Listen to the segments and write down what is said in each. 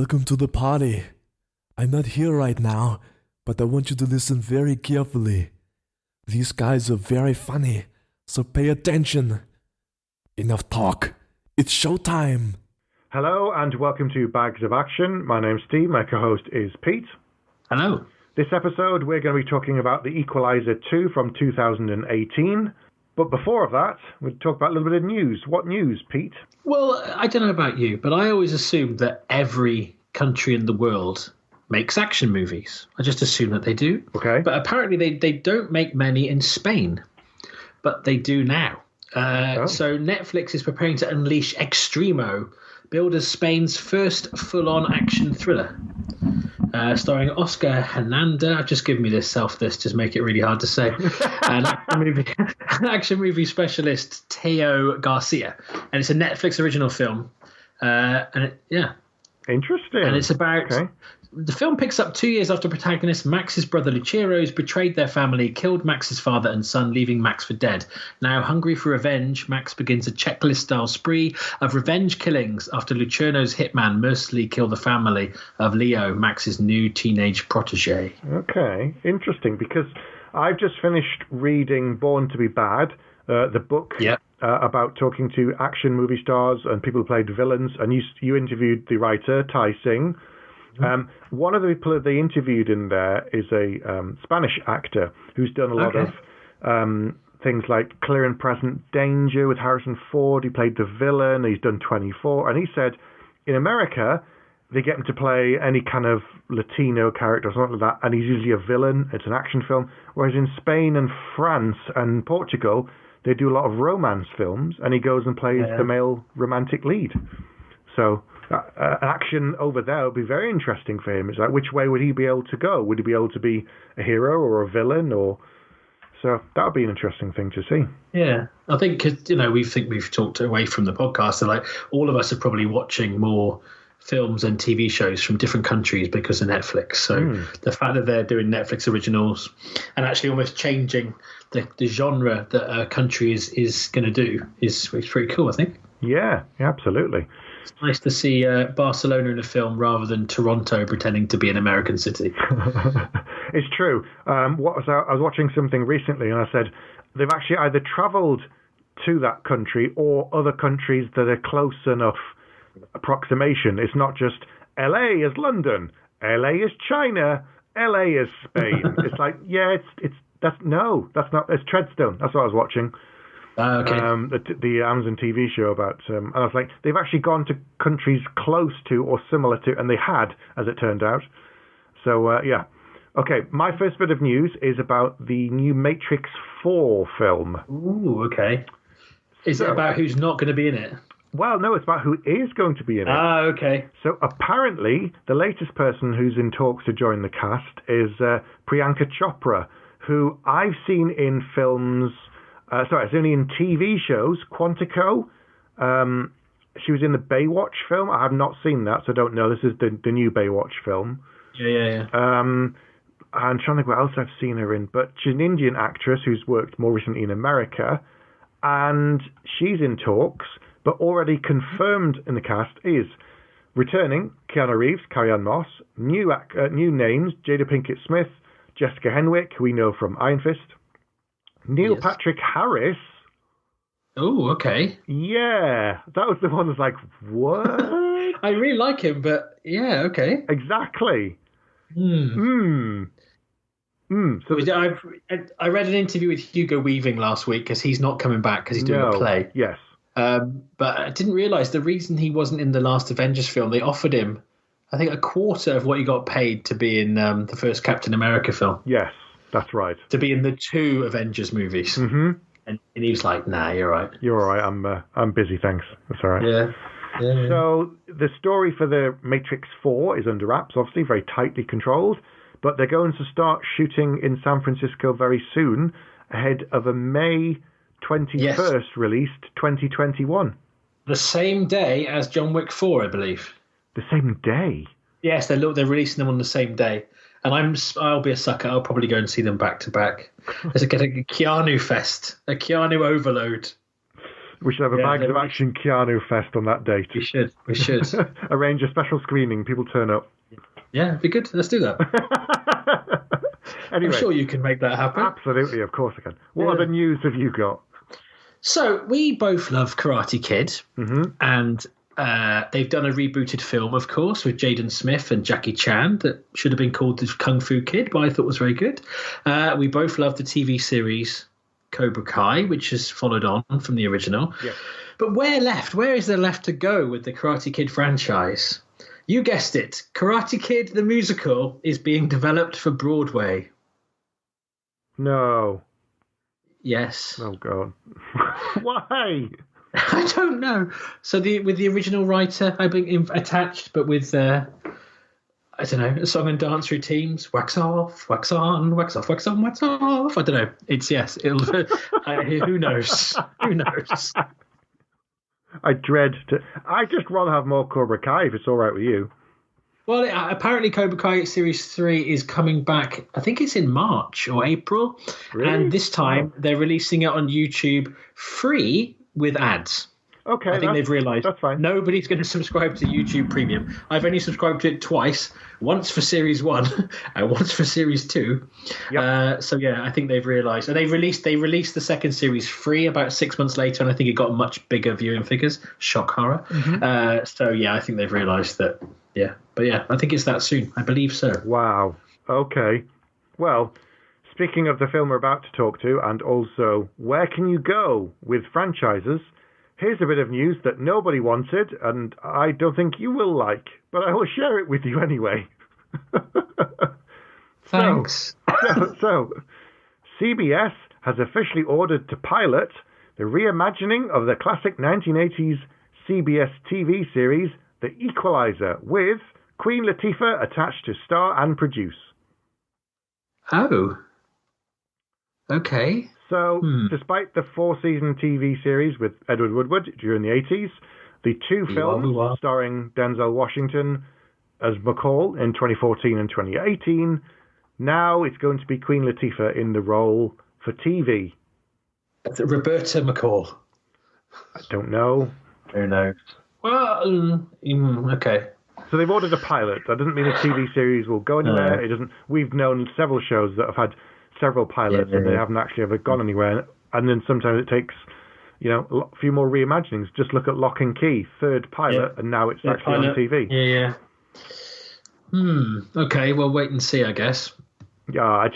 Welcome to the party. I'm not here right now, but I want you to listen very carefully. These guys are very funny, so pay attention. Enough talk. It's showtime. Hello and welcome to Bags of Action. My name's Steve. My co-host is Pete. Hello. This episode we're going to be talking about the Equalizer 2 from 2018. But before that, we'll talk about a little bit of news. What news, Pete? Well, I don't know about you, but I always assumed that every country in the world makes action movies. I just assume that they do. Okay. But apparently they don't make many in Spain, but they do now. So Netflix is preparing to unleash Extremo, billed as Spain's first full-on action thriller. Starring Oscar Hernandez. I've just given me this just to make it really hard to say. And action movie specialist Teo Garcia. And it's a Netflix original film. Interesting. And it's about... Okay. The film picks up 2 years after protagonist Max's brother Lucero's betrayed their family, killed Max's father and son, leaving Max for dead. Now, hungry for revenge, Max begins a checklist-style spree of revenge killings after Lucero's hitman mercilessly killed the family of Leo, Max's new teenage protege. Okay, interesting, because I've just finished reading Born to be Bad, the book about talking to action movie stars and people who played villains, and you interviewed the writer, Tai Singh. One of the people that they interviewed in there is a Spanish actor who's done a lot of things like Clear and Present Danger with Harrison Ford. He played the villain. He's done 24. And he said in America, they get him to play any kind of Latino character or something like that, and he's usually a villain. It's an action film. Whereas in Spain and France and Portugal, they do a lot of romance films, and he goes and plays the male romantic lead. So... action over there would be very interesting for him. It's like, which way would he be able to go? Would he be able to be a hero or a villain? So that would be an interesting thing to see. Yeah, I think, 'cause, we've talked away from the podcast, and like all of us are probably watching more films and TV shows from different countries because of Netflix. So the fact that they're doing Netflix originals and actually almost changing the genre that a country is going to do is pretty cool, I think. Yeah, absolutely. It's nice to see Barcelona in a film rather than Toronto pretending to be an American city. It's true. I was watching something recently and I said they've actually either travelled to that country or other countries that are close enough approximation. It's not just LA is London, LA is China, LA is Spain. It's like, that's not, it's Treadstone. That's what I was watching. Okay. The Amazon TV show about, and I was like, they've actually gone to countries close to or similar to, and they had, as it turned out. So, Okay, my first bit of news is about the new Matrix 4 film. Ooh, okay. Is it about who's not going to be in it? Well, no, it's about who is going to be in it. Ah, okay. So apparently, the latest person who's in talks to join the cast is Priyanka Chopra, who I've seen in films... it's only in TV shows. Quantico. She was in the Baywatch film. I have not seen that, so I don't know. This is the new Baywatch film. Yeah. I'm trying to think what else I've seen her in. But she's an Indian actress who's worked more recently in America. And she's in talks, but already confirmed in the cast is returning Keanu Reeves, Carrie-Anne Moss, new names, Jada Pinkett Smith, Jessica Henwick, who we know from Iron Fist, Neil Patrick Harris. Oh, okay. Yeah, that was the one that's like, what? I really like him, but yeah, okay. Exactly. So I read an interview with Hugo Weaving last week because he's not coming back because he's doing a play. Yes. But I didn't realise the reason he wasn't in the last Avengers film, they offered him, I think, a quarter of what he got paid to be in the first Captain America film. Yes. That's right. To be in the 2 Avengers movies. Mm-hmm. And he was like, nah, you're all right. You're all right. I'm busy, thanks. That's all right. Yeah. So the story for the Matrix 4 is under wraps, obviously, very tightly controlled. But they're going to start shooting in San Francisco very soon, ahead of a May 21st released 2021. The same day as John Wick 4, I believe. The same day? Yes, they're releasing them on the same day. And I'll be a sucker. I'll probably go and see them back to back. There's a Keanu fest, a Keanu overload. We should have a Bags of Action Keanu Fest on that date. We should. Arrange a special screening. People turn up. Yeah, it'd be good. Let's do that. Anyway, I'm sure you can make that happen. Absolutely, of course I can. What other news have you got? So we both love Karate Kid, and they've done a rebooted film, of course, with Jaden Smith and Jackie Chan that should have been called the Kung Fu Kid, but I thought was very good. We both love the TV series Cobra Kai, which has followed on from the original. Yeah. But where is there left to go with the Karate Kid franchise? You guessed it. Karate Kid, the musical, is being developed for Broadway. No. Yes. Oh, God. Why? I don't know. So with the original writer, I've been attached, but with, I don't know, song and dance routines. Wax off, wax on, wax off, wax on, wax off. I don't know. It's, yes. Who knows? Who knows? I just rather have more Cobra Kai if it's all right with you. Well, apparently Cobra Kai Series 3 is coming back, I think it's in March or April. Really? And this time they're releasing it on YouTube free with ads. Okay, I think they've realised that's fine. Nobody's going to subscribe to YouTube Premium. I've only subscribed to it twice, once for Series 1 and once for Series 2. Yep. So, yeah, I think they've realised. And they released the second series free about 6 months later, and I think it got much bigger viewing figures. Shock horror. Mm-hmm. So, yeah, I think they've realised that, yeah. But, yeah, I think it's that soon. I believe so. Wow. Okay. Well, speaking of the film we're about to talk to, and also where can you go with franchises, here's a bit of news that nobody wanted, and I don't think you will like, but I will share it with you anyway. Thanks. So, CBS has officially ordered to pilot the reimagining of the classic 1980s CBS TV series, The Equalizer, with Queen Latifah attached to star and produce. Oh. Okay. So, despite the 4-season TV series with Edward Woodward during the 80s, the 2 films starring Denzel Washington as McCall in 2014 and 2018, now it's going to be Queen Latifah in the role for TV. Roberta McCall. I don't know. Who knows? Well, okay. So they've ordered a pilot. That doesn't mean the TV series will go anywhere. It doesn't. We've known several shows that have had several pilots and they haven't actually ever gone anywhere. And then sometimes it takes, a few more reimaginings. Just look at Lock and Key, third pilot, and now it's actually on TV. Yeah. Okay, well, wait and see, I guess. Yeah,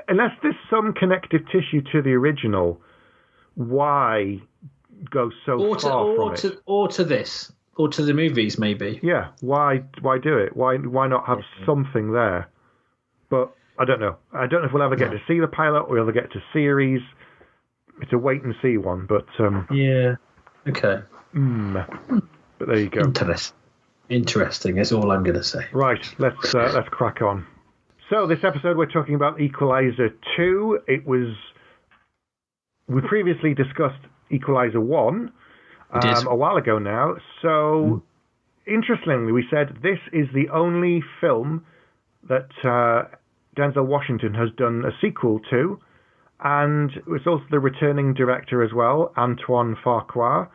unless there's some connective tissue to the original, why go so far from it? Or to this, or to the movies, maybe. Yeah, why do it? Why not have something there? But I don't know. I don't know if we'll ever get to see the pilot or we'll ever get to series. It's a wait and see one, but yeah, okay. But there you go. Interesting is all I'm going to say. Right, let's crack on. So this episode we're talking about Equalizer 2. We previously discussed Equalizer 1 a while ago now. So interestingly, we said this is the only film that Denzel Washington has done a sequel to, and it's also the returning director as well, Antoine Fuqua.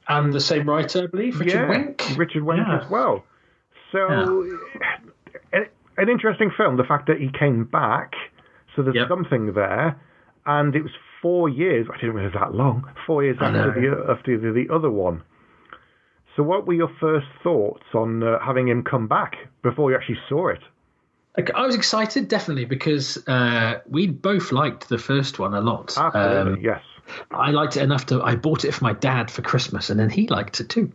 And the same writer, I believe, Richard Wenk. Richard Wenk as well. So, an interesting film, the fact that he came back, so there's something there, and it was 4 years, I didn't realize that long, 4 years after the other one. So what were your first thoughts on having him come back before you actually saw it? I was excited, definitely, because we both liked the first one a lot. Absolutely, yes. I liked it enough I bought it for my dad for Christmas, and then he liked it too.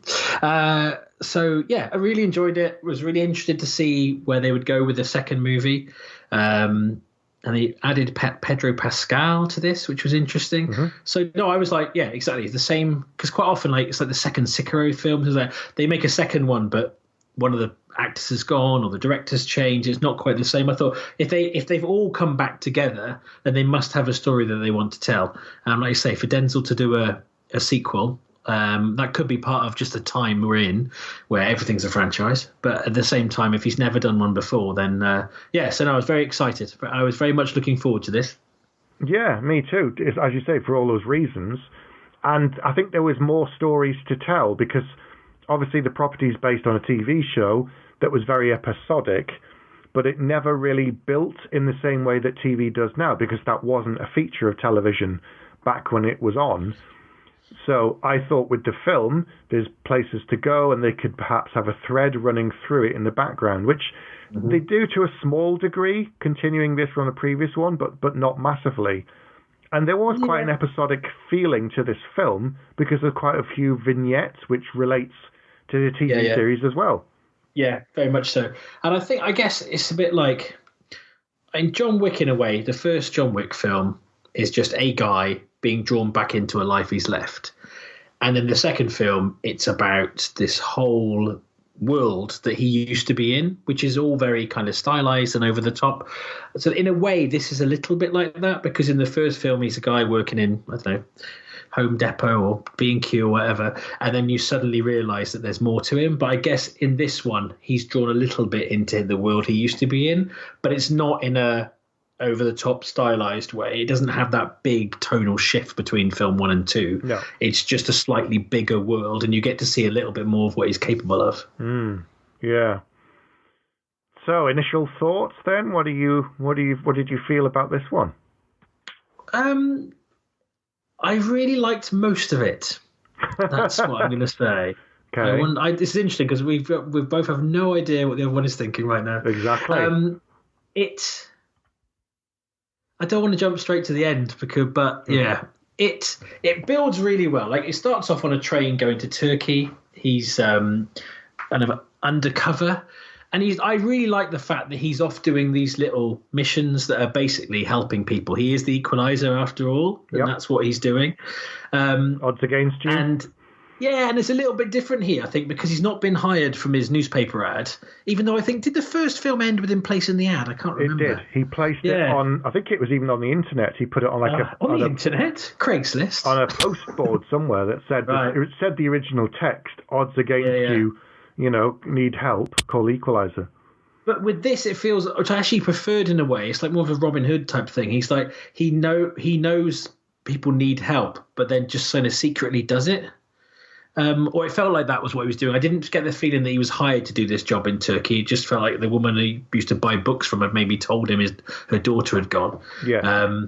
So, yeah, I really enjoyed it. Was really interested to see where they would go with the second movie. And they added Pedro Pascal to this, which was interesting. Mm-hmm. So, no, I was like, yeah, exactly. It's the same, because quite often, it's like the second Sicario film. It's like they make a second one, but one of the actors has gone or the director's changed. It's not quite the same. I thought if they've all come back together, then they must have a story that they want to tell. Like you say, for Denzel to do a sequel, that could be part of just the time we're in where everything's a franchise. But at the same time, if he's never done one before, then so no, I was very excited. I was very much looking forward to this. Yeah, me too. As you say, for all those reasons. And I think there was more stories to tell because obviously the property is based on a TV show that was very episodic, but it never really built in the same way that TV does now because that wasn't a feature of television back when it was on. So I thought with the film, there's places to go and they could perhaps have a thread running through it in the background, which they do to a small degree, continuing this from the previous one, but not massively. And there was quite an episodic feeling to this film because there's quite a few vignettes which relates to the TV series as well. Yeah, very much so. And I guess it's a bit like in John Wick in a way, the first John Wick film is just a guy being drawn back into a life he's left. And then the second film, it's about this whole world that he used to be in, which is all very kind of stylized and over the top. So in a way, this is a little bit like that because in the first film, he's a guy working in, I don't know, Home Depot or B&Q or whatever, and then you suddenly realize that there's more to him. But I guess in this one, he's drawn a little bit into the world he used to be in, but it's not in a over-the-top stylized way. It doesn't have that big tonal shift between film 1 and 2. No. It's just a slightly bigger world, and you get to see a little bit more of what he's capable of. Yeah. So, initial thoughts then? What did you feel about this one? I really liked most of it. That's what I'm going to say. Okay. This is interesting because we both have no idea what the other one is thinking right now. Exactly. I don't want to jump straight to the end it builds really well. Like it starts off on a train going to Turkey. He's kind of undercover. And I really like the fact that he's off doing these little missions that are basically helping people. He is the Equalizer after all, and that's what he's doing. Odds against you. And it's a little bit different here, I think, because he's not been hired from his newspaper ad, even though I think, did the first film end with him placing the ad? I can't remember. It did. He placed it on, I think it was even on the internet. He put it on on the internet? Craigslist? On a postboard somewhere that said, it said the original text, odds against you, need help, call Equalizer. But with this, it feels, which I actually preferred in a way. It's like more of a Robin Hood type thing. He's like, he knows people need help, but then just kind of secretly does it. Or it felt like that was what he was doing. I didn't get the feeling that he was hired to do this job in Turkey. It just felt like the woman he used to buy books from had maybe told him her daughter had gone. Yeah.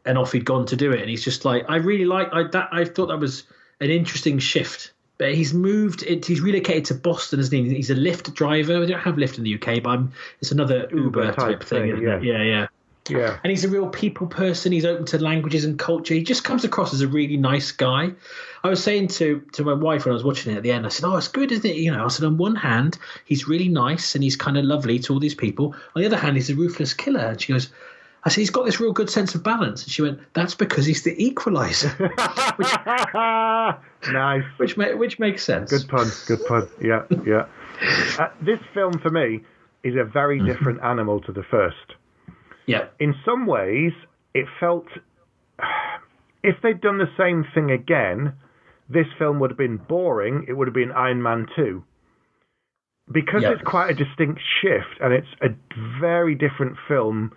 And off he'd gone to do it. And he's just like, I thought that was an interesting shift. But he's he's relocated to Boston, isn't he? He's a Lyft driver. We don't have Lyft in the UK, but it's another Uber type thing, isn't it? Yeah. Yeah. And he's a real people person. He's open to languages and culture. He just comes across as a really nice guy. I was saying to my wife when I was watching it at the end, I said, it's good, isn't it? I said, on one hand, he's really nice and he's kind of lovely to all these people. On the other hand, he's a ruthless killer. And she goes, I said, he's got this real good sense of balance. And she went, that's because he's the Equalizer. Nice. Which makes sense. Good pun. Yeah. This film, for me, is a very different animal to the first. Yeah. In some ways, it felt... If they'd done the same thing again, this film would have been boring. It would have been Iron Man 2. Because it's quite a distinct shift, and it's a very different film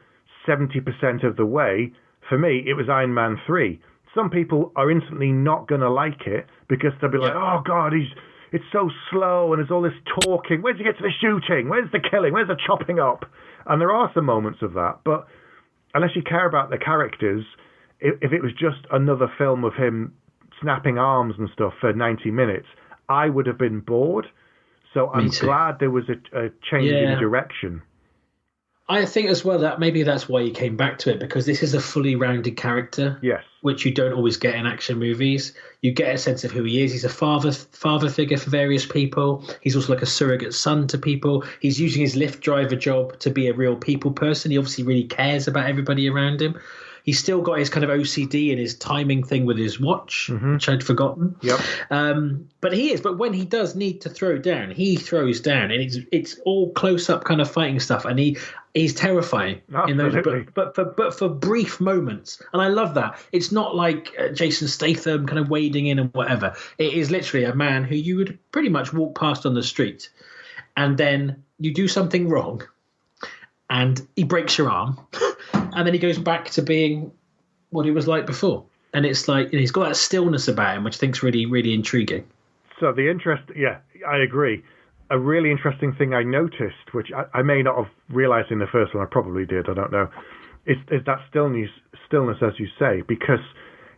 70% of the way, for me, it was Iron Man 3. Some people are instantly not going to like it because they'll be like, oh, God, it's so slow and there's all this talking. Where's he get to the shooting? Where's the killing? Where's the chopping up? And there are some moments of that. But unless you care about the characters, if it was just another film of him snapping arms and stuff for 90 minutes, I would have been bored. So I'm glad there was a change in direction. I think as well that maybe that's why you came back to it, because this is a fully rounded character. Yes. Which you don't always get in action movies. You get a sense of who he is. He's a father figure for various people. He's also like a surrogate son to people. He's using his Lyft driver job to be a real people person. He obviously really cares about everybody around him. He's still got his kind of OCD and his timing thing with his watch, which I'd forgotten. Yep. But when he does need to throw down, he throws down, and it's all close up kind of fighting stuff, and he's terrifying in those. But for brief moments, and I love that. It's not like Jason Statham kind of wading in and whatever. It is literally a man who you would pretty much walk past on the street, and then you do something wrong, and he breaks your arm. And then he goes back to being what he was like before. and it's like he's got that stillness about him, which I think's really, really intriguing. So I agree. A really interesting thing I noticed, which I may not have realised in the first one, I probably did, I don't know, is that stillness, as you say, because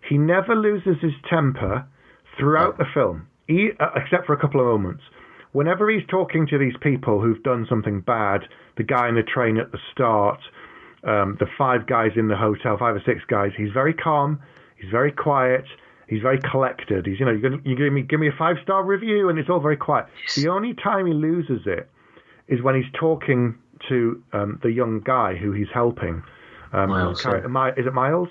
he never loses his temper throughout the film, except for a couple of moments. Whenever he's talking to these people who've done something bad, the guy in the train at the start, the 5 guys in the hotel, 5 or 6 guys, he's very calm, he's very quiet, he's very collected. He's, you give me a 5-star review, and it's all very quiet. The only time he loses it is when he's talking to the young guy who he's helping. Miles. Is it Miles?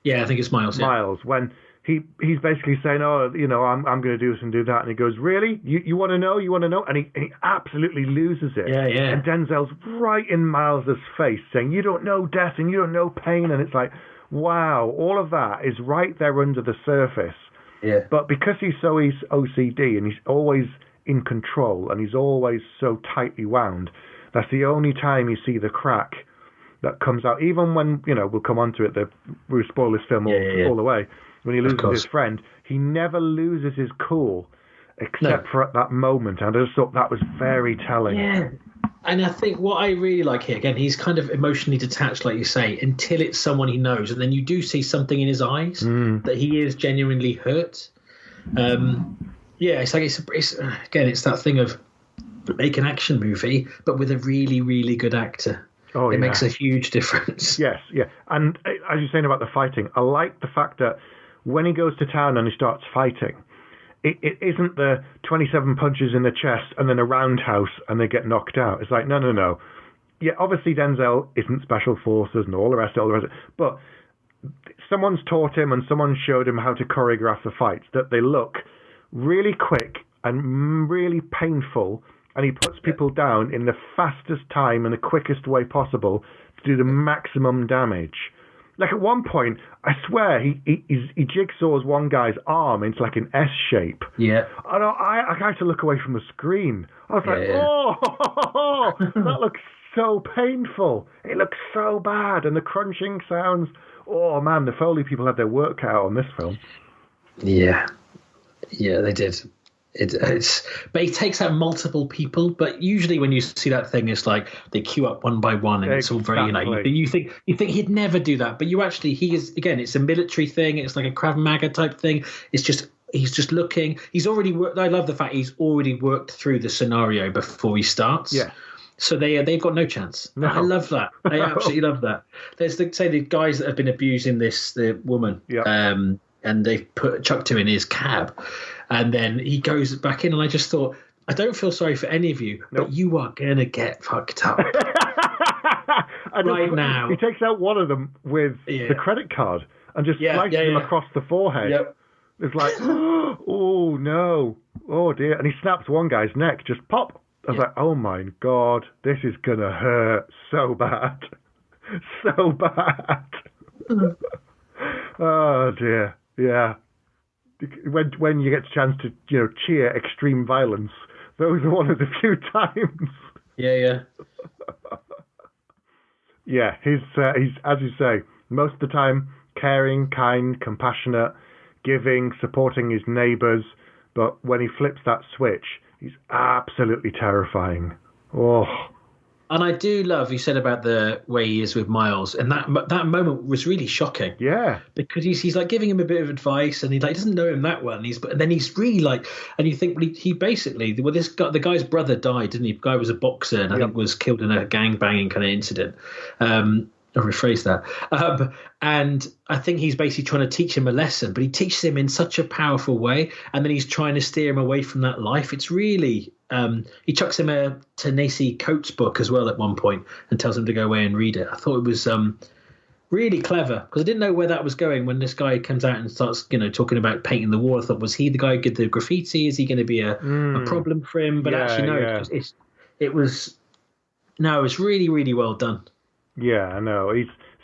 Yeah, I think it's Miles. Yeah. Miles. When he's basically saying, "Oh, I'm going to do this and do that," and he goes, "Really? You want to know? You want to know?" And he absolutely loses it. Yeah, yeah. And Denzel's right in Miles's face, saying, "You don't know death and you don't know pain," and it's like, wow, all of that is right there under the surface. Yeah. But because he's OCD and he's always in control and he's always so tightly wound, that's the only time you see the crack that comes out. Even when, we'll come on to it, we'll spoil this film all the way. When he loses his friend, he never loses his cool except for at that moment. And I just thought that was very telling. Yeah. And I think what I really like here, again, he's kind of emotionally detached, like you say, until it's someone he knows. And then you do see something in his eyes that he is genuinely hurt. It's like, it's that thing of make an action movie, but with a really, really good actor. It makes a huge difference. Yes, yeah. And as you're saying about the fighting, I like the fact that when he goes to town and he starts fighting, it isn't the 27 punches in the chest and then a roundhouse and they get knocked out. It's like, no. Yeah, obviously Denzel isn't special forces and all the rest of it, but someone's taught him and someone showed him how to choreograph the fights, that they look really quick and really painful, and he puts people down in the fastest time and the quickest way possible to do the maximum damage. Like at one point, I swear, he jigsaws one guy's arm into like an S shape. Yeah. And I had to look away from the screen. I was that looks so painful. It looks so bad. And the crunching sounds. Oh, man, the Foley people had their work cut out on this film. Yeah. Yeah, they did. But he takes out multiple people. But usually, when you see that thing, it's like they queue up one by one, and it's all very, you think he'd never do that. But he is again. It's a military thing. It's like a Krav Maga type thing. It's just he's just looking. He's already worked. I love the fact he's already worked through the scenario before he starts. Yeah. So they've got no chance. No. I love that. I absolutely love that. There's the guys that have been abusing the woman. Yeah. And they've chucked him in his cab. And then he goes back in, and I just thought, I don't feel sorry for any of you, but you are going to get fucked up right now. He takes out one of them with the credit card and just slices him across the forehead. Yep. It's like, oh, no. Oh, dear. And he snaps one guy's neck, just pop. I was like, oh, my God, this is going to hurt so bad. So bad. Oh, dear. Yeah. When you get a chance to cheer extreme violence, those are one of the few times. Yeah. Yeah, he's as you say, most of the time caring, kind, compassionate, giving, supporting his neighbours. But when he flips that switch, he's absolutely terrifying. Oh. And I do love you said about the way he is with Miles, and that moment was really shocking. Yeah, because he's like giving him a bit of advice, and he doesn't know him that well, and then he's really like, and you think he basically, the guy's brother died, didn't he? The guy was a boxer, and I think was killed in a gangbanging kind of incident. I'll rephrase that. And I think he's basically trying to teach him a lesson, but he teaches him in such a powerful way, and then he's trying to steer him away from that life. It's really. He chucks him a Ta-Nehisi Coates book as well at one point and tells him to go away and read it. I thought it was really clever because I didn't know where that was going when this guy comes out and starts, talking about painting the wall. I thought, was he the guy who did the graffiti? Is he going to be a problem for him? But actually, no. It was really, really well done. Yeah, I know.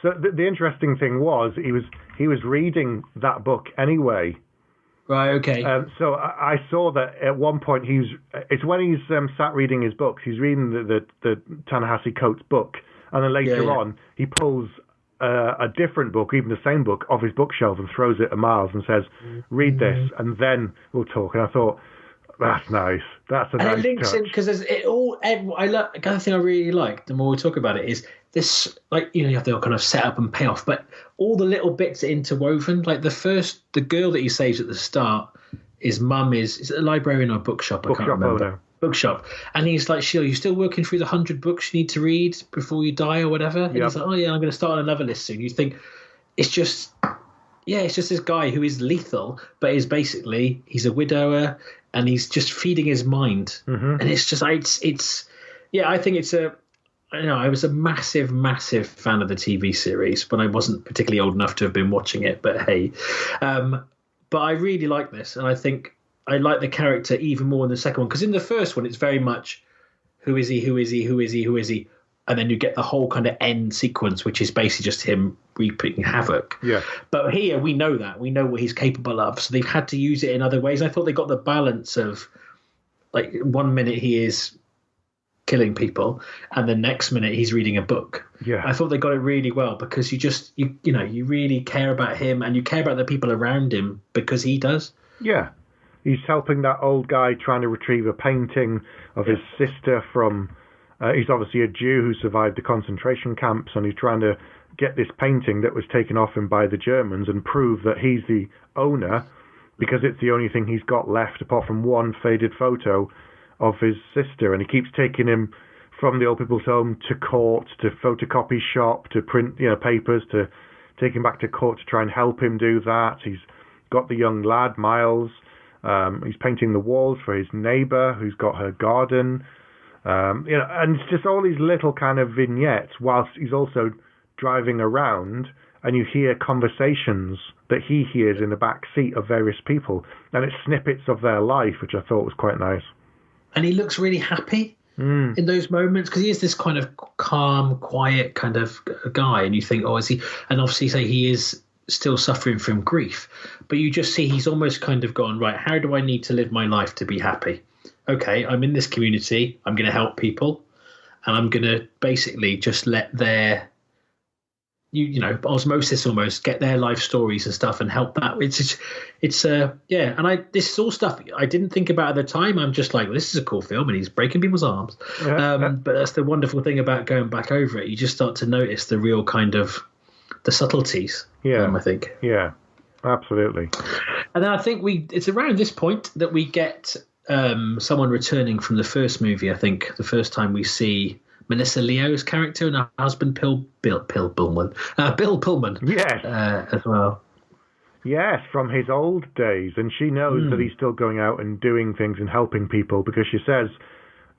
So the interesting thing was he was reading that book anyway. Right, okay. So I saw that at one point it's when he's sat reading his books, he's reading the Ta-Nehisi Coates book, and then later on he pulls a different book, even the same book, off his bookshelf and throws it at Miles and says, "Read this, and then we'll talk." And I thought, that's nice. That's a nice touch. And it links in because it all. Another thing I really like, the more we talk about it, is this. Like, you have the kind of set up and payoff, but all the little bits are interwoven. Like the girl that he saves at the start, his mum is it a librarian or a bookshop? I can't remember. Owner. Bookshop, and he's like, "Sheila, you still working through the 100 books you need to read before you die or whatever?" And he's like, "Oh yeah, I'm going to start on another list soon." You think it's just this guy who is lethal, but is basically he's a widower and he's just feeding his mind, and it's just I think it's a. I was a massive fan of the TV series, but I wasn't particularly old enough to have been watching it. But hey, but I really like this, and I think I like the character even more in the second one, because in the first one it's very much who is he, and then you get the whole kind of end sequence, which is basically just him wreaking havoc. Yeah. But here we know what he's capable of, so they've had to use it in other ways. I thought they got the balance of, like, 1 minute he is killing people and the next minute he's reading a book. Yeah. I thought they got it really well, because you really care about him and you care about the people around him because he does. Yeah. He's helping that old guy trying to retrieve a painting of his sister from... he's obviously a Jew who survived the concentration camps, and he's trying to get this painting that was taken off him by the Germans and prove that he's the owner, because it's the only thing he's got left apart from one faded photo of his sister. And he keeps taking him from the old people's home to court, to photocopy shop, to print papers, to take him back to court to try and help him do that. He's got the young lad, Miles... he's painting the walls for his neighbour who's got her garden, and it's just all these little kind of vignettes whilst he's also driving around, and you hear conversations that he hears in the back seat of various people, and it's snippets of their life, which I thought was quite nice. And he looks really happy in those moments, because he is this kind of calm, quiet kind of guy, and you think, oh, is he? And obviously, say he is still suffering from grief, but you just see he's almost kind of gone, right, how do I need to live my life to be happy? Okay, I'm in this community, I'm going to help people, and I'm going to basically just let their osmosis almost get their life stories and stuff and help that. And this is all stuff I didn't think about at the time. I'm just like, well, this is a cool film and he's breaking people's arms. But that's the wonderful thing about going back over it. You just start to notice the real kind of the subtleties. I think. Yeah, absolutely. And then I think it's around this point that we get someone returning from the first movie. I think the first time we see Melissa Leo's character and her husband, Bill Pullman. Yes. As well. Yes, from his old days. And she knows that he's still going out and doing things and helping people, because she says,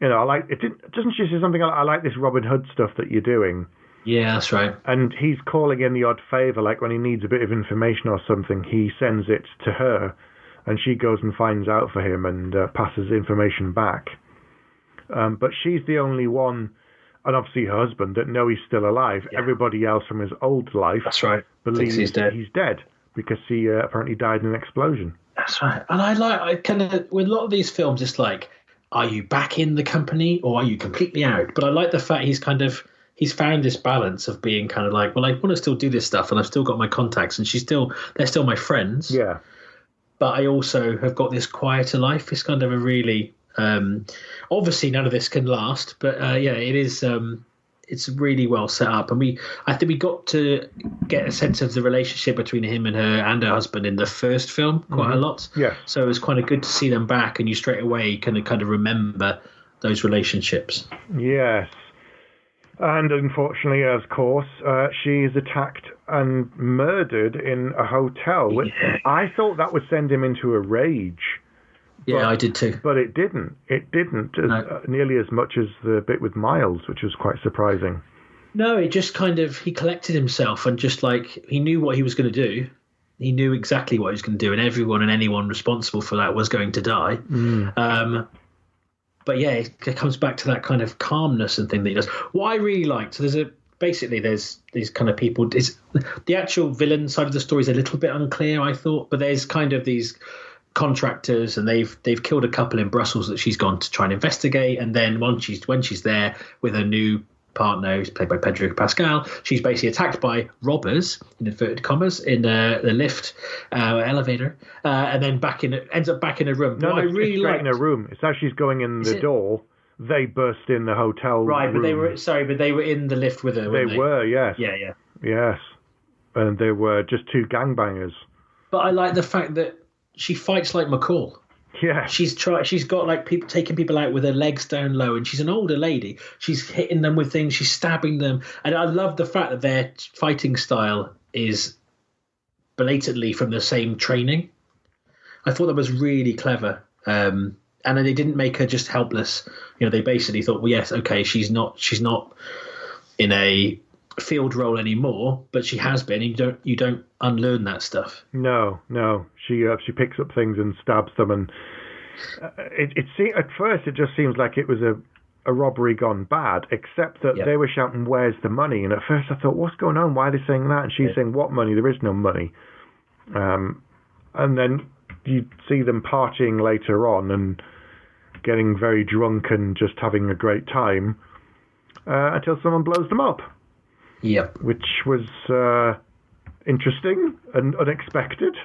I like it. Doesn't she say something like, I like this Robin Hood stuff that you're doing? Yeah, that's right. And he's calling in the odd favour, like when he needs a bit of information or something, he sends it to her, and she goes and finds out for him and passes information back. But she's the only one, and obviously her husband, that know he's still alive. Yeah. Everybody else from his old life, that's right, believes he's dead because he apparently died in an explosion. That's right. And I kind of, with a lot of these films, it's like, are you back in the company or are you completely out? But I like the fact he's found this balance of being kind of like, well, I want to still do this stuff and I've still got my contacts and they're still my friends. Yeah. But I also have got this quieter life. It's kind of a really, obviously none of this can last, but it is, it's really well set up. And I think we got to get a sense of the relationship between him and her husband in the first film quite a lot. Yeah. So it was kind of good to see them back, and you straight away kind of remember those relationships. Yes. And unfortunately, of course, she is attacked and murdered in a hotel. Yeah. I thought that would send him into a rage. Yeah, I did too. But it didn't. It didn't nearly as much as the bit with Miles, which was quite surprising. No, it just he collected himself and just he knew what he was going to do. He knew exactly what he was going to do, and everyone and anyone responsible for that was going to die. But yeah, it comes back to that kind of calmness and thing that he does. What I really liked, so there's these kind of people. The actual villain side of the story is a little bit unclear, I thought, but there's kind of these contractors, and they've killed a couple in Brussels that she's gone to try and investigate. And then when she's there with her new partner, who's played by Pedro Pascal, she's basically attacked by robbers, in inverted commas, in the lift elevator, and then ends up back in a room. No, I really like in a room. It's as she's going in the door. They burst in the hotel room. But they were in the lift with her. They were, yes. Yeah. Yes, and they were just two gangbangers. But I like the fact that she fights like McCall. Yeah, she's got like people taking people out with her legs down low, and she's an older lady. She's hitting them with things, she's stabbing them, and I love the fact that their fighting style is blatantly from the same training. I thought that was really clever, and then they didn't make her just helpless. They basically thought, well, yes, okay, she's not in a field role anymore, but she has been. You don't unlearn that stuff. No. She picks up things and stabs them, and at first it just seems like it was a robbery gone bad, except that they were shouting, "Where's the money?" And at first I thought, what's going on? Why are they saying that? And she's saying, "What money? There is no money." And then you see them partying later on and getting very drunk and just having a great time until someone blows them up. Yep. Which was interesting and unexpected.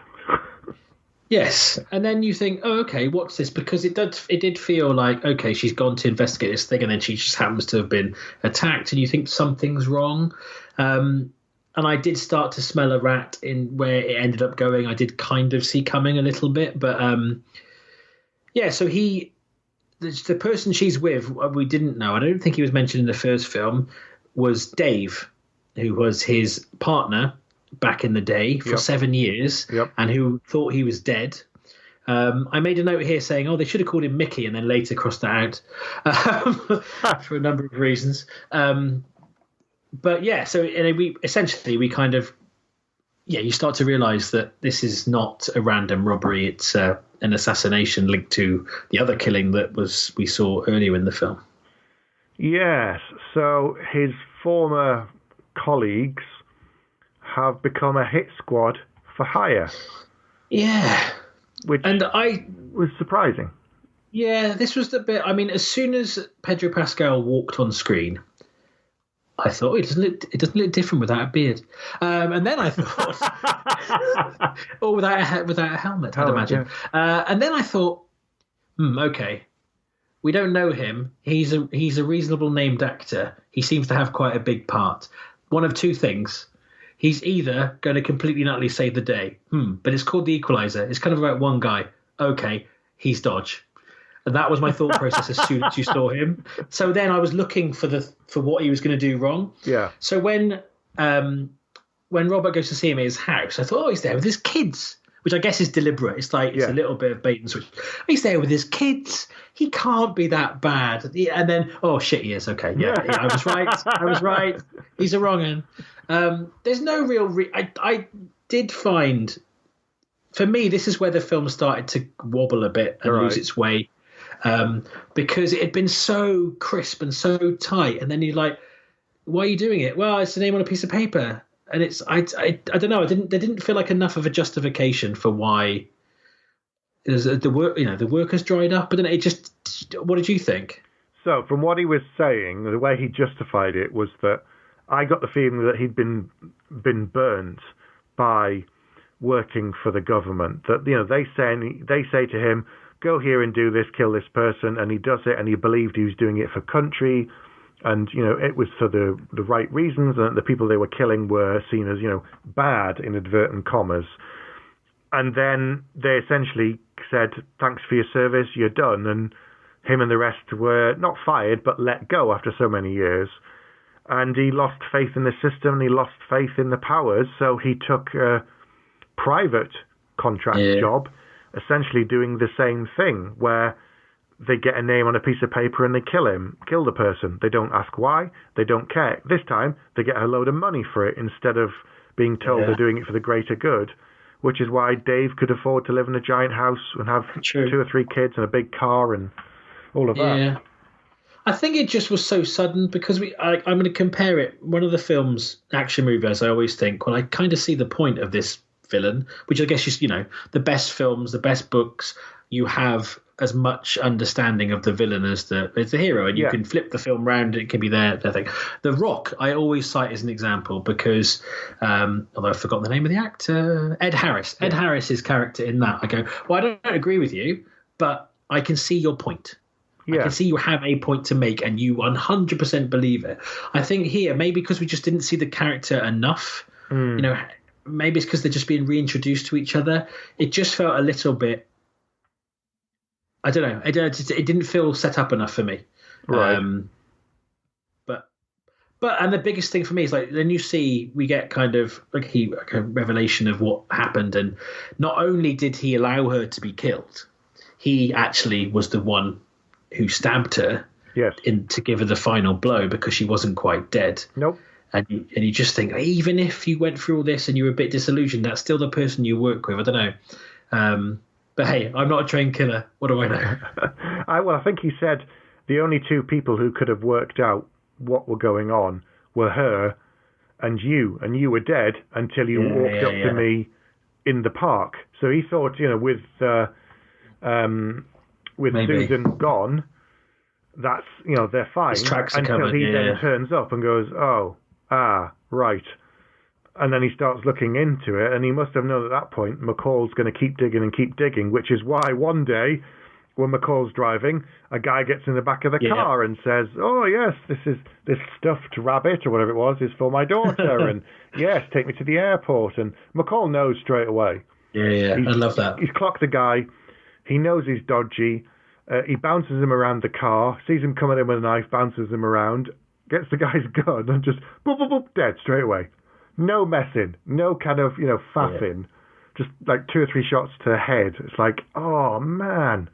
Yes, and then you think, oh, okay, what's this? Because it did feel like, okay, she's gone to investigate this thing, and then she just happens to have been attacked, and you think something's wrong. And I did start to smell a rat in where it ended up going. I did kind of see coming a little bit, but so the person she's with, we didn't know. I don't think he was mentioned in the first film. Was Dave, who was his partner back in the day for 7 years, and who thought he was dead. I made a note here saying, they should have called him Mickey, and then later crossed that out for a number of reasons. But yeah, so we kind of, you start to realise that this is not a random robbery. It's an assassination linked to the other killing that we saw earlier in the film. Yes, so his former colleagues have become a hit squad for hire. Yeah. Which was surprising. Yeah, this was the bit. I mean, as soon as Pedro Pascal walked on screen, I thought it doesn't look different without a beard. And then I thought, or without a helmet, I'd imagine. Yeah. And then I thought, okay, we don't know him. He's a reasonable named actor. He seems to have quite a big part. One of two things. He's either going to completely and utterly save the day, but it's called The Equalizer. It's kind of about one guy. Okay, he's Dodge. And that was my thought process as soon as you saw him. So then I was looking for what he was going to do wrong. Yeah. So when Robert goes to see him at his house, I thought, he's there with his kids, which I guess is deliberate. It's like it's a little bit of bait and switch. He's there with his kids. He can't be that bad. And then, oh shit, he is. Okay, yeah, I was right. I was right. He's a wrong un. There's no real. I did find, for me, this is where the film started to wobble a bit and lose its way, because it had been so crisp and so tight, and then you're like, why are you doing it? Well, it's the name on a piece of paper. And it's I don't know. There didn't feel like enough of a justification for why the work has dried up. But then it just. What did you think? So from what he was saying, the way he justified it was that I got the feeling that he'd been burnt by working for the government. That they say to him, go here and do this, kill this person, and he does it, and he believed he was doing it for country. And, it was for the right reasons, and the people they were killing were seen as, bad, in inadvertent commas. And then they essentially said, thanks for your service, you're done. And him and the rest were not fired, but let go after so many years. And he lost faith in the system, and he lost faith in the powers, so he took a private contract job, essentially doing the same thing, where they get a name on a piece of paper and they kill the person. They don't ask why. They don't care. This time, they get a load of money for it instead of being told they're doing it for the greater good, which is why Dave could afford to live in a giant house and have 2 or 3 kids and a big car and all of that. Yeah. I think it just was so sudden because I'm going to compare it. One of the films, action movies, I always think, well, I kind of see the point of this villain, which I guess is, the best films, the best books, you have as much understanding of the villain as the hero, and you can flip the film round. It can be their thing. The Rock, I always cite as an example because, although I forgot the name of the actor, Ed Harris. Ed Harris's character in that, I go, well, I don't agree with you, but I can see your point. I can see you have a point to make, and you 100% believe it. I think here, maybe because we just didn't see the character enough, maybe it's because they're just being reintroduced to each other. It just felt a little bit, I don't know. It didn't feel set up enough for me. Right. And the biggest thing for me is like, then you see, we get kind of like a revelation of what happened. And not only did he allow her to be killed, he actually was the one who stabbed her to give her the final blow because she wasn't quite dead. Nope. And you just think, even if you went through all this and you were a bit disillusioned, that's still the person you work with. I don't know. But hey, I'm not a trained killer. What do I know? I think he said the only two people who could have worked out what were going on were her and you were dead until you walked up to me in the park. So he thought, with Maybe. Susan gone, that's, they're fine. His tracks are until covered, he then turns up and goes, right. And then he starts looking into it, and he must have known at that point McCall's going to keep digging, which is why one day when McCall's driving, a guy gets in the back of the car and says, oh, yes, this stuffed rabbit or whatever it was is for my daughter, and yes, take me to the airport. And McCall knows straight away. Yeah, I love that. He's clocked the guy. He knows he's dodgy. He bounces him around the car, sees him coming in with a knife, bounces him around, gets the guy's gun, and just boop, boop, boop, dead straight away. No messing, no kind of, faffing. Just like 2 or 3 shots to the head. It's like, oh, man.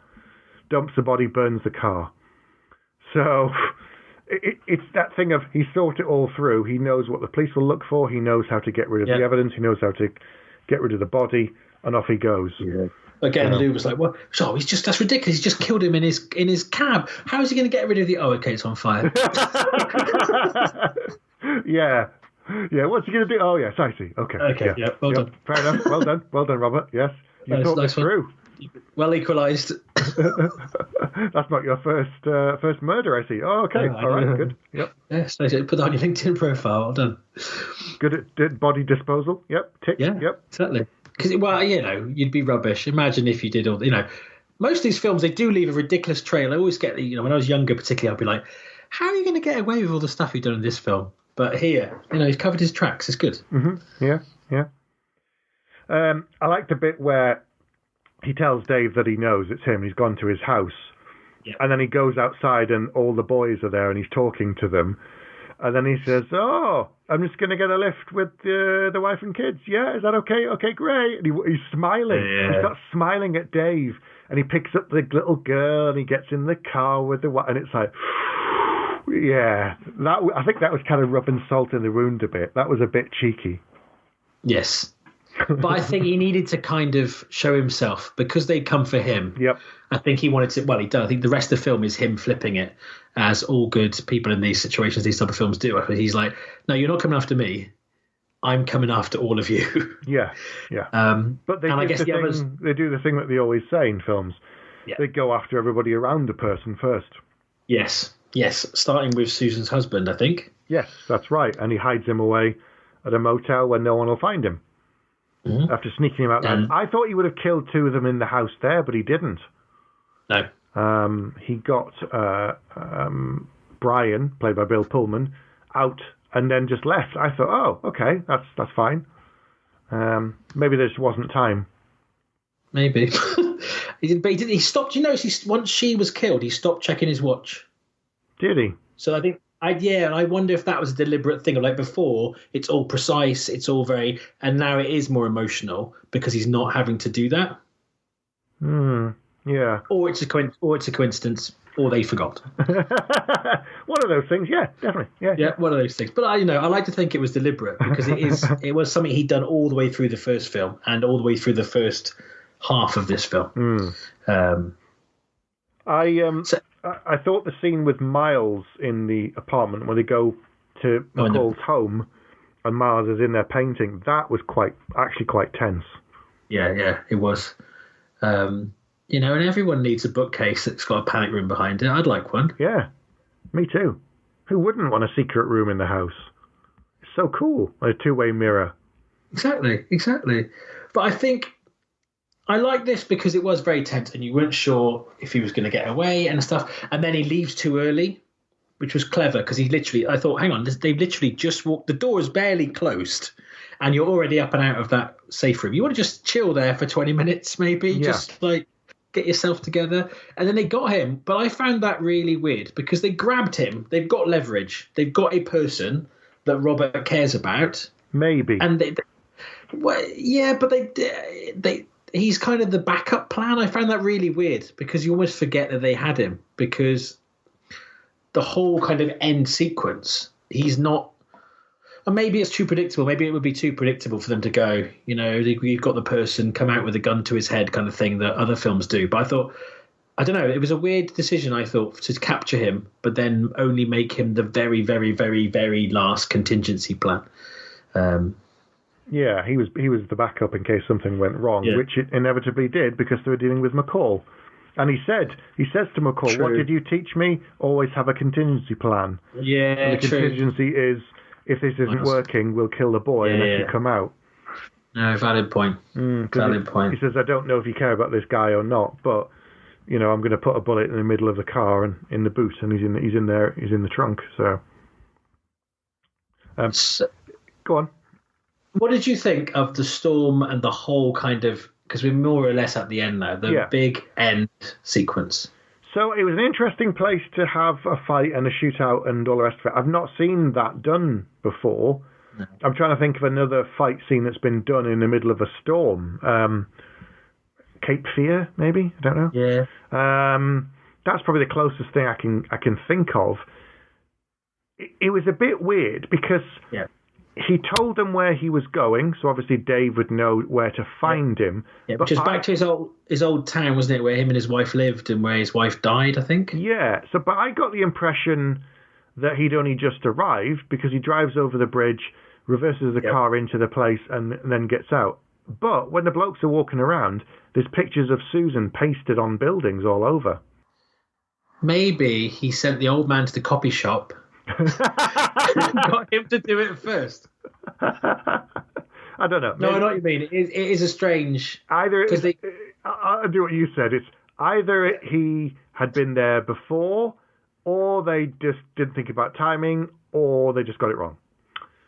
Dumps the body, burns the car. So it's that thing of he thought it all through. He knows what the police will look for. He knows how to get rid of the evidence. He knows how to get rid of the body, and off he goes. Yeah. Again, Lou was like, "What? So that's ridiculous. He's just killed him in his cab. How is he going to get rid of the? Oh, okay, it's on fire." Yeah. What's he going to do? Oh, yes, I see. Okay. Yeah. Well done. Fair enough. Well done, Robert. Yes, you thought this through. Well equalised. That's not your first murder, I see. Oh, okay. All right. Good. Yep. Yes. Put that on your LinkedIn profile. Well done. Good at body disposal. Yep. Tick. Yeah. Yep. Certainly. Because, you'd be rubbish. Imagine if you did all, most of these films, they do leave a ridiculous trail. I always get, when I was younger particularly, I'd be like, how are you going to get away with all the stuff you've done in this film? But here, he's covered his tracks. It's good. Mm-hmm. Yeah. I like the bit where he tells Dave that he knows it's him. He's gone to his house. Yeah. And then he goes outside and all the boys are there and he's talking to them. And then he says, oh, I'm just going to get a lift with the wife and kids. Yeah, is that okay? Okay, great. And he's smiling. Yeah. He starts smiling at Dave. And he picks up the little girl and he gets in the car with the wife. And it's like, yeah. I think that was kind of rubbing salt in the wound a bit. That was a bit cheeky. Yes. But I think he needed to kind of show himself because they'd come for him. Yep. I think he wanted to. Well, he did. I think the rest of the film is him flipping it, as all good people in these situations, these type of films do. He's like, "No, you're not coming after me. I'm coming after all of you." Yeah. But they do the thing that they always say in films. Yeah. They go after everybody around the person first. Yes. Starting with Susan's husband, I think. Yes, that's right. And he hides him away at a motel where no one will find him. Mm-hmm. After sneaking him out. I thought he would have killed 2 of them in the house there, but he didn't. No. He got Brian, played by Bill Pullman, out and then just left. I thought, oh, okay, that's fine. Maybe there just wasn't time. Maybe. He stopped. Once she was killed, he stopped checking his watch. Did he? So I think, I wonder if that was a deliberate thing. Like before, it's all precise, it's all very, and now it is more emotional because he's not having to do that. Yeah. Or it's a coincidence, or they forgot. One of those things, yeah, definitely. Yeah, one of those things. But I like to think it was deliberate because it was something he'd done all the way through the first film and all the way through the first half of this film. I thought the scene with Miles in the apartment where they go to McCall's home and Miles is in there painting, that was quite tense. Yeah, it was. You know, and everyone needs a bookcase that's got a panic room behind it. I'd like one. Yeah, me too. Who wouldn't want a secret room in the house? It's so cool. A two-way mirror. Exactly. But I think I like this because it was very tense and you weren't sure if he was going to get away and stuff. And then he leaves too early, which was clever because I thought, hang on, they've literally just walked, the door is barely closed and you're already up and out of that safe room. You want to just chill there for 20 minutes maybe, just like get yourself together. And then they got him. But I found that really weird because they grabbed him. They've got leverage. They've got a person that Robert cares about. Maybe. And he's kind of the backup plan. I found that really weird because you almost forget that they had him because the whole kind of end sequence, he's not. And maybe it's too predictable. Maybe it would be too predictable for them to go, you know, you've got the person come out with a gun to his head kind of thing that other films do. But I thought, I don't know, it was a weird decision, I thought, to capture him, but then only make him the very, very, very, very last contingency plan. Yeah, he was the backup in case something went wrong, which it inevitably did because they were dealing with McCall. And he says to McCall, "What did you teach me? Always have a contingency plan." Yeah, and the contingency is, if this isn't working, we'll kill the boy unless you come out. No, valid point. Valid point. He says, "I don't know if you care about this guy or not, but you know, I'm going to put a bullet in the middle of the car and in the boot, and he's in the trunk." So, go on. What did you think of the storm and the whole kind of, because we're more or less at the end now, the big end sequence? So it was an interesting place to have a fight and a shootout and all the rest of it. I've not seen that done before. No. I'm trying to think of another fight scene that's been done in the middle of a storm. Cape Fear, maybe? I don't know. Yeah. That's probably the closest thing I can think of. It was a bit weird because he told them where he was going, so obviously Dave would know where to find him. Yeah, which is back to his old town, wasn't it, where him and his wife lived and where his wife died, I think? Yeah, but I got the impression that he'd only just arrived because he drives over the bridge, reverses the car into the place, and then gets out. But when the blokes are walking around, there's pictures of Susan pasted on buildings all over. Maybe he sent the old man to the copy shop got him to do it first. I don't know. No, I know what you mean. It is a strange. I'll do what you said. It's either he had been there before, or they just didn't think about timing, or they just got it wrong.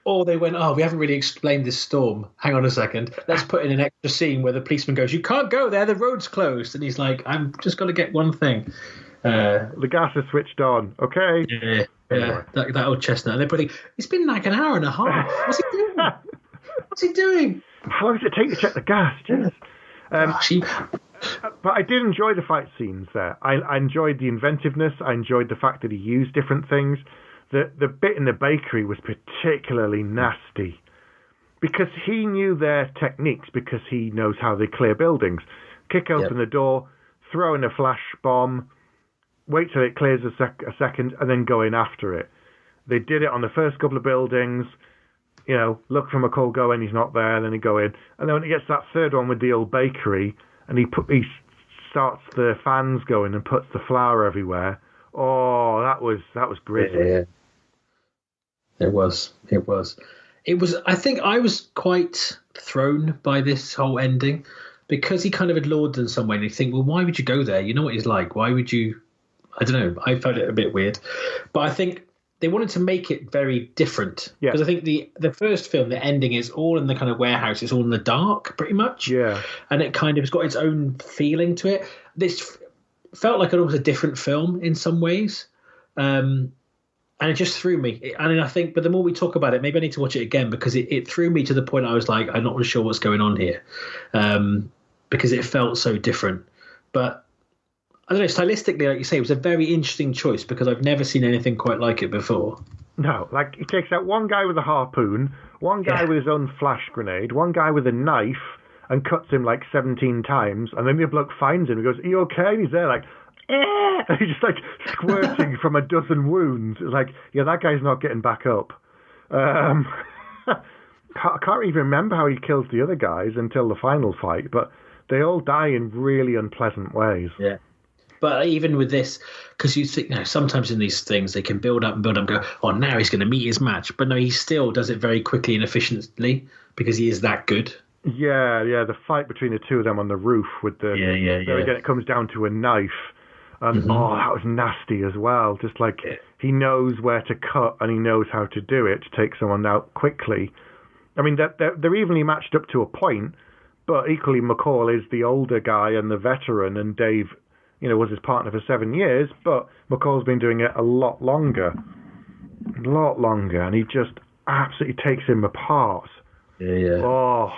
Or they went, we haven't really explained this storm. Hang on a second. Let's put in an extra scene where the policeman goes, "You can't go there. The road's closed." And he's like, "I'm just got to get one thing." The gas is switched on. Okay. Yeah. Anyway. That old chestnut. And they're putting, it's been like an hour and a half. What's he doing? How long does it take to check the gas? But I did enjoy the fight scenes there. I enjoyed the inventiveness. I enjoyed the fact that he used different things. The bit in the bakery was particularly nasty because he knew their techniques because he knows how they clear buildings. Kick open the door, throw in a flash bomb, wait till it clears a second, and then go in after it. They did it on the first couple of buildings. You know, look for McCall, go in, he's not there, then he go in. And then when he gets that third one with the old bakery, and he starts the fans going and puts the flour everywhere. Oh, that was grisly. Yeah. It was. I think I was quite thrown by this whole ending because he kind of ignored them in some way. And you think, well, why would you go there? You know what he's like. Why would you? I don't know. I found it a bit weird. But I think they wanted to make it very different. Because I think the first film, the ending is all in the kind of warehouse. It's all in the dark, pretty much. Yeah. And it kind of has got its own feeling to it. This felt like almost a different film in some ways. And it just threw me. And I think, but the more we talk about it, maybe I need to watch it again because it threw me to the point I was like, I'm not really sure what's going on here. Because it felt so different. But I don't know, stylistically, like you say, it was a very interesting choice because I've never seen anything quite like it before. No, like he takes out one guy with a harpoon, one guy with his own flash grenade, one guy with a knife and cuts him like 17 times. And then the bloke finds him and goes, "Are you okay?" And he's there like, and he's just like squirting from a dozen wounds. It's like, yeah, that guy's not getting back up. I can't even remember how he kills the other guys until the final fight, but They all die in really unpleasant ways. Yeah. But even with this, because you think, sometimes in these things they can build up and go, oh, now he's going to meet his match. But no, he still does it very quickly and efficiently because he is that good. Yeah. The fight between the two of them on the roof with the... Again, it comes down to a knife. And, that was nasty as well. Just like he knows where to cut and he knows how to do it to take someone out quickly. I mean, they're evenly matched up to a point, but equally McCall is the older guy and the veteran, and Dave... was his partner for 7 years, but McCall's been doing it a lot longer, and he just absolutely takes him apart. Yeah. Oh,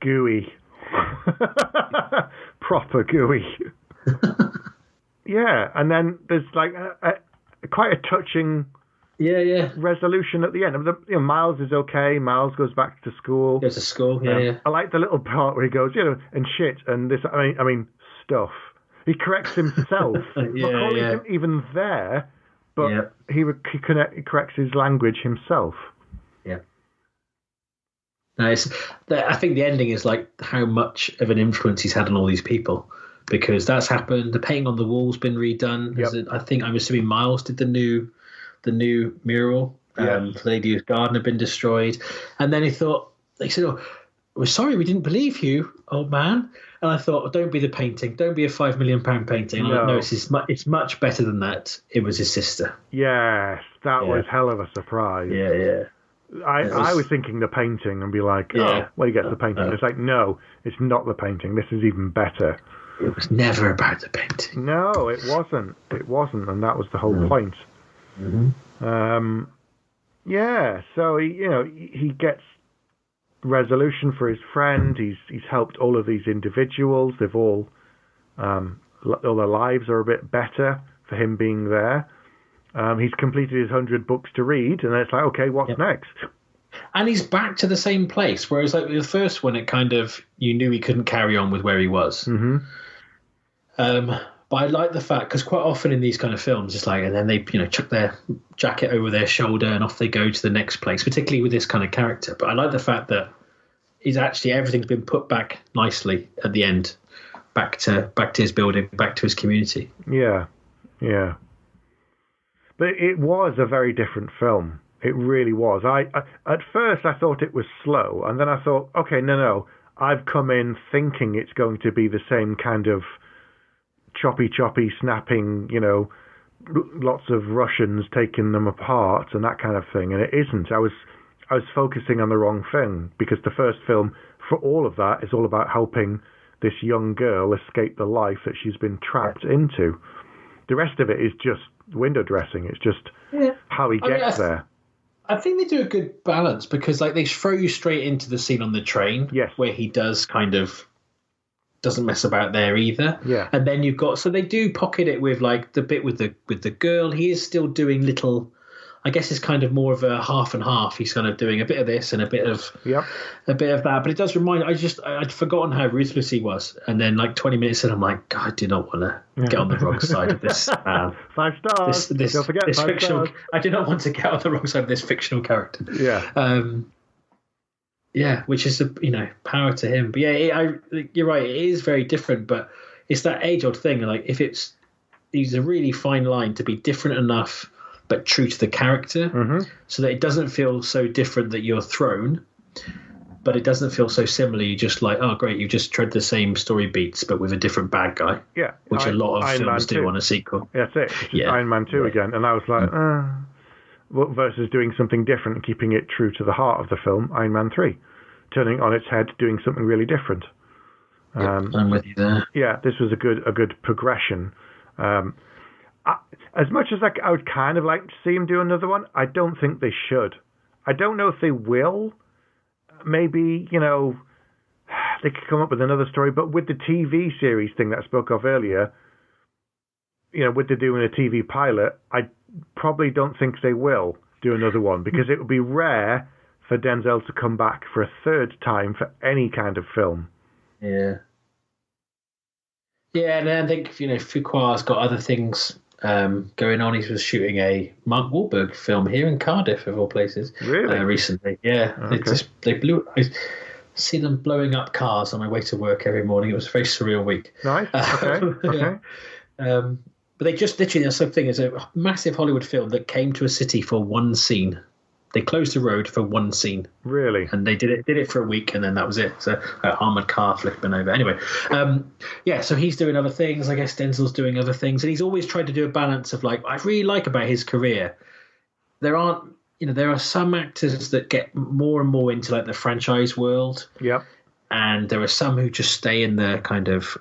gooey. Proper gooey. Yeah, and then there's like quite a touching resolution at the end. Miles is okay. Miles goes back to school. Goes to school, yeah. I like the little part where he goes, and shit, and this, I mean, stuff. He corrects himself. McCall isn't even there, but he corrects his language himself. Yeah. Nice. I think the ending is like how much of an influence he's had on all these people, because that's happened. The painting on the wall's been redone. Yep. I'm assuming Miles did the new mural. The lady whose garden had been destroyed, and then they said, "Oh, we're sorry, we didn't believe you, old man." And I thought, don't be the painting. Don't be a £5 million painting. And no, it's much better than that. It was his sister. Yes, that was hell of a surprise. Yeah. I was thinking the painting and be like, well, he gets the painting. It's like, no, it's not the painting. This is even better. It was never about the painting. No, it wasn't. And that was the whole point. Mm-hmm. So, he gets resolution for his friend. He's helped all of these individuals. They've all their lives are a bit better for him being there. He's completed his 100 books to read, and it's like, okay, what's next? And he's back to the same place, whereas like the first one, it kind of, you knew he couldn't carry on with where he was. Mm-hmm. But I like the fact, because quite often in these kind of films, it's like, and then they chuck their jacket over their shoulder and off they go to the next place, particularly with this kind of character. But I like the fact that he's actually, everything's been put back nicely at the end, back to his building, back to his community. Yeah. But it was a very different film. It really was. I at first I thought it was slow, and then I thought, okay, no, I've come in thinking it's going to be the same kind of choppy, snapping, lots of Russians taking them apart and that kind of thing, and it isn't. I was focusing on the wrong thing, because the first film, for all of that, is all about helping this young girl escape the life that she's been trapped into. The rest of it is just window dressing. It's just how he gets there. I think they do a good balance, because like they throw you straight into the scene on the train, where he does kind of doesn't mess about there either. Yeah. And then you've got, so they do pocket it with like the bit with the girl. He is still doing little, I guess it's kind of more of a half and half. He's kind of doing a bit of this and a bit of that. But it does remind, I'd forgotten how ruthless he was. And then like 20 minutes in, I'm like, God, I do not want to get on the wrong side of this. 5 stars. Don't forget this 5 fictional. stars. I do not want to get on the wrong side of this fictional character. Yeah. Which is power to him. But you're right. It is very different, but it's that age-old thing. Like it's a really fine line to be different enough, but true to the character, so that it doesn't feel so different that you're thrown, but it doesn't feel so similar. You're just like, oh, great, you just tread the same story beats, but with a different bad guy. Yeah, which a lot of Iron films Man do 2. on a sequel. That's it. Iron Man 2 again, and I was like, versus doing something different and keeping it true to the heart of the film. Iron Man 3, turning on its head, doing something really different. I'm with you there. Yeah, this was a good progression. As much as I would kind of like to see him do another one, I don't think they should. I don't know if they will. Maybe, they could come up with another story, but with the TV series thing that I spoke of earlier, with the doing a TV pilot, I probably don't think they will do another one, because it would be rare for Denzel to come back for a third time for any kind of film. Yeah. Yeah, and I think, Fuqua's got other things going on. He was shooting a Mark Wahlberg film here in Cardiff, of all places. Really? Recently. Yeah. Okay. They blew see them blowing up cars on my way to work every morning. It was a very surreal week. Nice. Okay. But they just literally, that's something, is a massive Hollywood film that came to a city for one scene. They closed the road for one scene. Really? And they did it for a week, and then that was it. So armored car flipping over. Anyway, so he's doing other things. I guess Denzel's doing other things, and he's always tried to do a balance of like, I really like about his career. There are some actors that get more and more into like the franchise world. Yep. And there are some who just stay in the kind of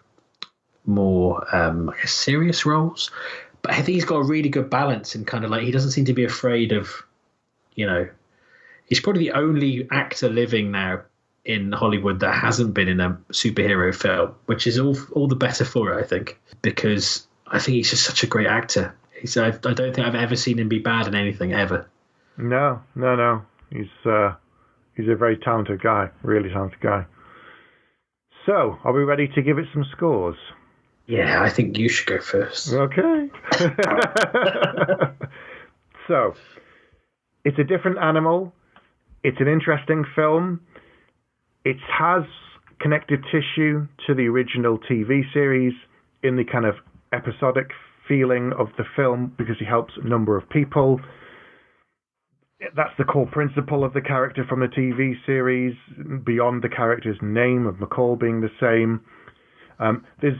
more, I guess, serious roles. But I think he's got a really good balance, and kind of like, he doesn't seem to be afraid of, he's probably the only actor living now in Hollywood that hasn't been in a superhero film, which is all the better for it, I think, because I think he's just such a great actor. I don't think I've ever seen him be bad in anything ever. No. He's a very talented guy, really talented guy. So, are we ready to give it some scores? Yeah, I think you should go first. Okay. So, it's a different animal. It's an interesting film. It has connective tissue to the original TV series in the kind of episodic feeling of the film because he helps a number of people. That's the core principle of the character from the TV series, beyond the character's name of McCall being the same. There's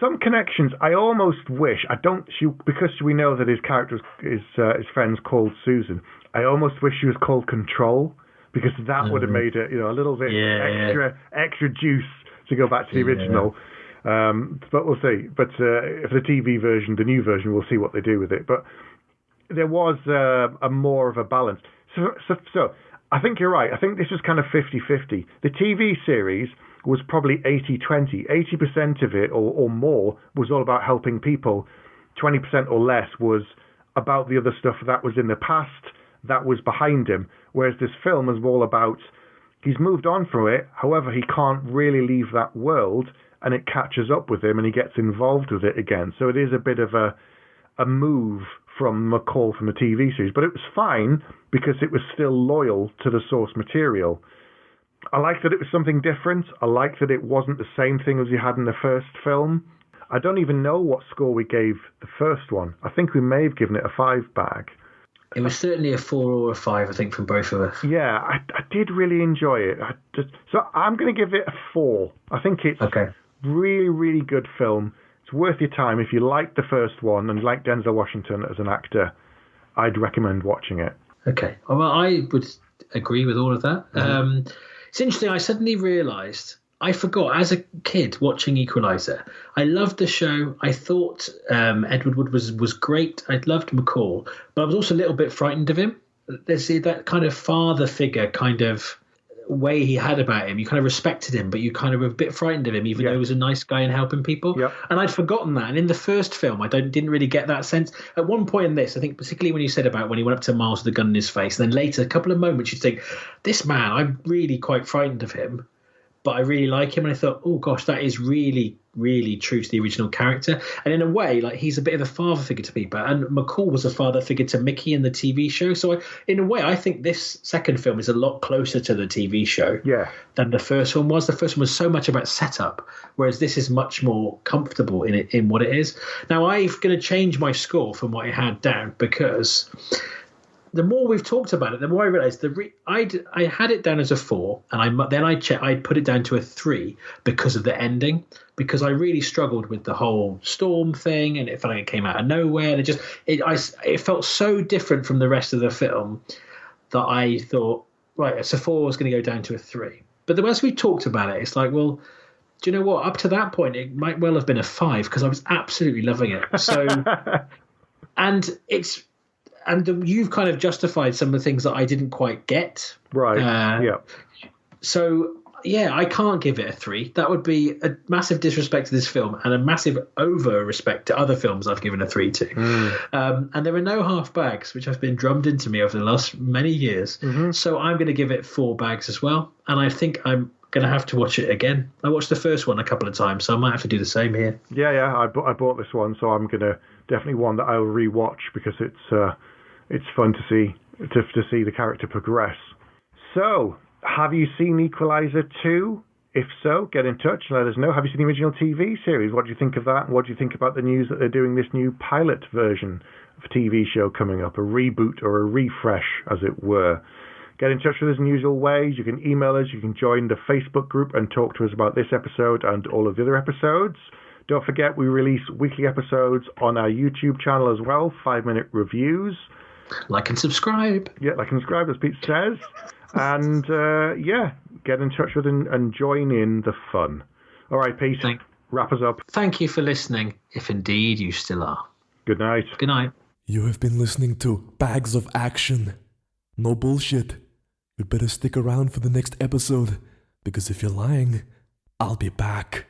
some connections. I almost wish, because we know that his character, his friend's called Susan, I almost wish she was called Control, because that would have made it, a little bit extra juice to go back to the original. But we'll see. But for the TV version, the new version, we'll see what they do with it. But there was a more of a balance. So I think you're right. I think this was kind of 50-50. The TV series was probably 80-20. 80% of it or more was all about helping people. 20% or less was about the other stuff that was in the past, that was behind him. Whereas this film is all about, he's moved on from it. However, he can't really leave that world, and it catches up with him and he gets involved with it again. So it is a bit of a move from McCall from the TV series, but it was fine because it was still loyal to the source material. I like that it was something different. I like that it wasn't the same thing as you had in the first film. I don't even know what score we gave the first one. I think we may have given it a 5 bag. It was certainly a 4 or a 5, I think, from both of us. Yeah, I did really enjoy it. So I'm going to give it a 4. I think it's really, really good film. It's worth your time. If you like the first one and like Denzel Washington as an actor, I'd recommend watching it. Okay. Well, I would agree with all of that. Mm-hmm. It's interesting. I suddenly realised I forgot, as a kid watching Equalizer, I loved the show. I thought Edward Wood was great. I loved McCall, but I was also a little bit frightened of him. There's that kind of father figure kind of way he had about him. You kind of respected him, but you kind of were a bit frightened of him, even though he was a nice guy and helping people. Yep. And I'd forgotten that. And in the first film, I didn't really get that sense. At one point in this, I think particularly when you said about when he went up to Miles with a gun in his face, and then later, a couple of moments, you'd think, this man, I'm really quite frightened of him, but I really like him. And I thought, oh gosh, that is really, really true to the original character. And in a way, like, he's a bit of a father figure to people. And McCall was a father figure to Mickey in the TV show. So in a way, I think this second film is a lot closer to the TV show than the first one was. The first one was so much about setup, whereas this is much more comfortable in what it is. Now, I'm going to change my score from what I had down, because the more we've talked about it, the more I realised I had it down as a 4, and I put it down to a 3 because of the ending, because I really struggled with the whole storm thing, and it felt like it came out of nowhere, and it felt so different from the rest of the film that I thought, right, so 4 was going to go down to a 3. But as we talked about it, it's like, well, do you know what? Up to that point, it might well have been a 5 because I was absolutely loving it. So, And you've kind of justified some of the things that I didn't quite get. Right. So, I can't give it a 3. That would be a massive disrespect to this film and a massive over-respect to other films I've given a 3 to. And there are no half bags, which have been drummed into me over the last many years. Mm-hmm. So I'm going to give it 4 bags as well. And I think I'm going to have to watch it again. I watched the first one a couple of times, so I might have to do the same here. Yeah. I bought this one, so I'm going to definitely one that I'll rewatch because it's fun to see the character progress. So, have you seen Equalizer 2? If so, get in touch and let us know. Have you seen the original TV series? What do you think of that? What do you think about the news that they're doing this new pilot version of a TV show coming up, a reboot or a refresh, as it were? Get in touch with us in usual ways. You can email us. You can join the Facebook group and talk to us about this episode and all of the other episodes. Don't forget, we release weekly episodes on our YouTube channel as well, 5-minute reviews. Like and subscribe. Yeah, like and subscribe, as Pete says. And, get in touch with and join in the fun. All right, Pete, wrap us up. Thank you for listening, if indeed you still are. Good night. Good night. You have been listening to Bags of Action. No bullshit. You'd better stick around for the next episode, because if you're lying, I'll be back.